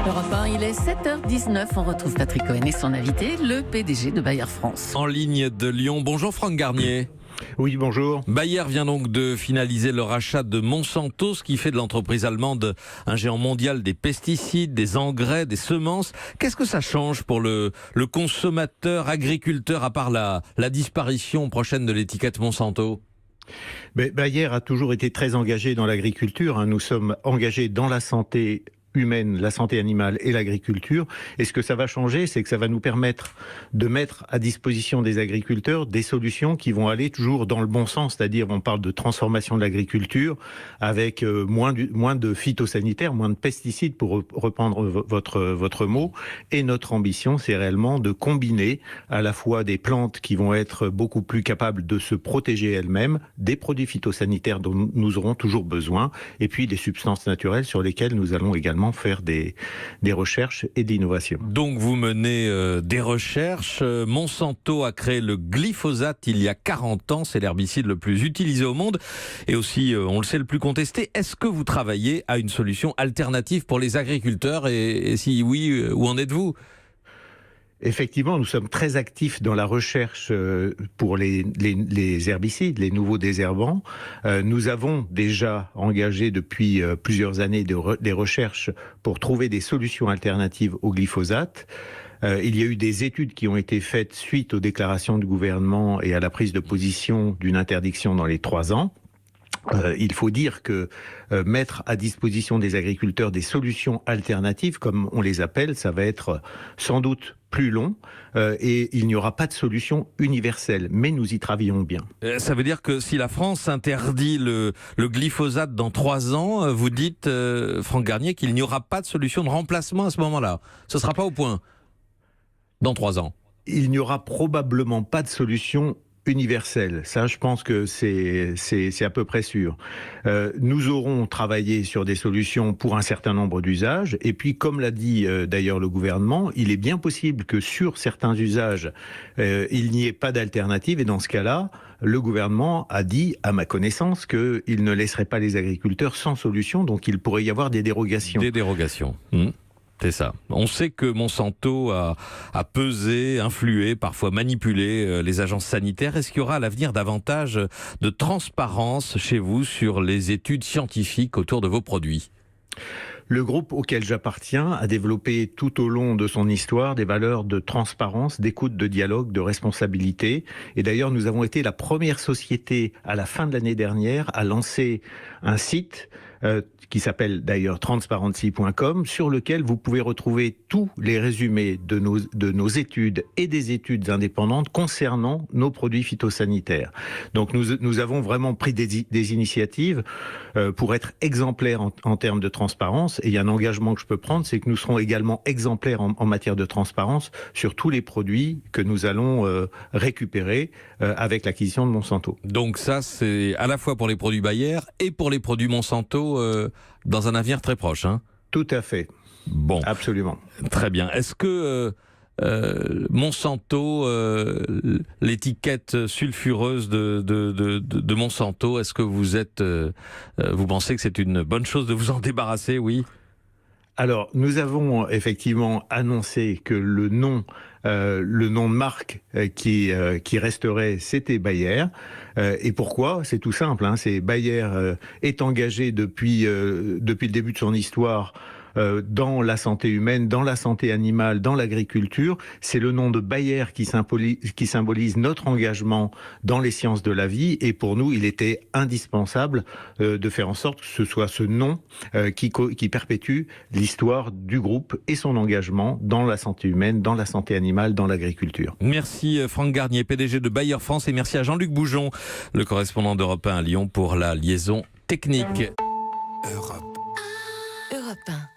Europe 1, il est 7h19. On retrouve Patrick Cohen et son invité, le PDG de Bayer France. En ligne de Lyon. Bonjour Franck Garnier. Oui, bonjour. Bayer vient donc de finaliser le rachat de Monsanto, ce qui fait de l'entreprise allemande un géant mondial des pesticides, des engrais, des semences. Qu'est-ce que ça change pour le consommateur, agriculteur, à part la disparition prochaine de l'étiquette Monsanto ? Bayer a toujours été très engagé dans l'agriculture. Nous sommes engagés dans la santé humaine, la santé animale et l'agriculture. Et ce que ça va changer, c'est que ça va nous permettre de mettre à disposition des agriculteurs des solutions qui vont aller toujours dans le bon sens. C'est-à-dire, on parle de transformation de l'agriculture avec moins de phytosanitaires, moins de pesticides, pour reprendre votre mot. Et notre ambition, c'est réellement de combiner à la fois des plantes qui vont être beaucoup plus capables de se protéger elles-mêmes, des produits phytosanitaires dont nous aurons toujours besoin, et puis des substances naturelles sur lesquelles nous allons également faire des recherches et de l'innovation. Donc vous menez des recherches. Monsanto a créé le glyphosate il y a 40 ans. C'est l'herbicide le plus utilisé au monde et aussi, on le sait, le plus contesté. Est-ce que vous travaillez à une solution alternative pour les agriculteurs et si oui, où en êtes-vous ? Effectivement, nous sommes très actifs dans la recherche pour les herbicides, les nouveaux désherbants. Nous avons déjà engagé depuis plusieurs années des recherches pour trouver des solutions alternatives au glyphosate. Il y a eu des études qui ont été faites suite aux déclarations du gouvernement et à la prise de position d'une interdiction dans les 3 ans. Il faut dire que mettre à disposition des agriculteurs des solutions alternatives, comme on les appelle, ça va être sans doute plus long et il n'y aura pas de solution universelle, mais nous y travaillons bien. Ça veut dire que si la France interdit le glyphosate dans 3 ans, vous dites, Franck Garnier, qu'il n'y aura pas de solution de remplacement à ce moment-là. Ce ne sera pas au point dans 3 ans. Il n'y aura probablement pas de solution universelle. Ça, je pense que c'est à peu près sûr. Nous aurons travaillé sur des solutions pour un certain nombre d'usages. Et puis, comme l'a dit d'ailleurs le gouvernement, il est bien possible que sur certains usages, il n'y ait pas d'alternative. Et dans ce cas-là, le gouvernement a dit, à ma connaissance, qu'il ne laisserait pas les agriculteurs sans solution. Donc, il pourrait y avoir des dérogations. Des dérogations. C'est ça. On sait que Monsanto a pesé, influé, parfois manipulé les agences sanitaires. Est-ce qu'il y aura à l'avenir davantage de transparence chez vous sur les études scientifiques autour de vos produits ? Le groupe auquel j'appartiens a développé tout au long de son histoire des valeurs de transparence, d'écoute, de dialogue, de responsabilité. Et d'ailleurs, nous avons été la première société à la fin de l'année dernière à lancer un site qui s'appelle d'ailleurs transparency.com, sur lequel vous pouvez retrouver tous les résumés de nos études et des études indépendantes concernant nos produits phytosanitaires. Donc nous avons vraiment pris des initiatives pour être exemplaires en termes de transparence. Et il y a un engagement que je peux prendre, c'est que nous serons également exemplaires en matière de transparence sur tous les produits que nous allons récupérer avec l'acquisition de Monsanto. Donc ça, c'est à la fois pour les produits Bayer et pour les produits Monsanto dans un avenir très proche. Tout à fait. Bon. Absolument. Très bien. Est-ce que Monsanto, l'étiquette sulfureuse de Monsanto, est-ce que vous pensez que c'est une bonne chose de vous en débarrasser, oui ? Alors, nous avons effectivement annoncé que le nom de marque qui resterait, c'était Bayer. Et pourquoi ? C'est tout simple. C'est Bayer est engagé depuis le début de son histoire dans la santé humaine, dans la santé animale, dans l'agriculture. C'est le nom de Bayer qui symbolise notre engagement dans les sciences de la vie. Et pour nous, il était indispensable de faire en sorte que ce soit ce nom qui perpétue l'histoire du groupe et son engagement dans la santé humaine, dans la santé animale, dans l'agriculture. Merci Franck Garnier, PDG de Bayer France, et merci à Jean-Luc Boujon, le correspondant d'Europe 1 à Lyon, pour la liaison technique. Europe 1.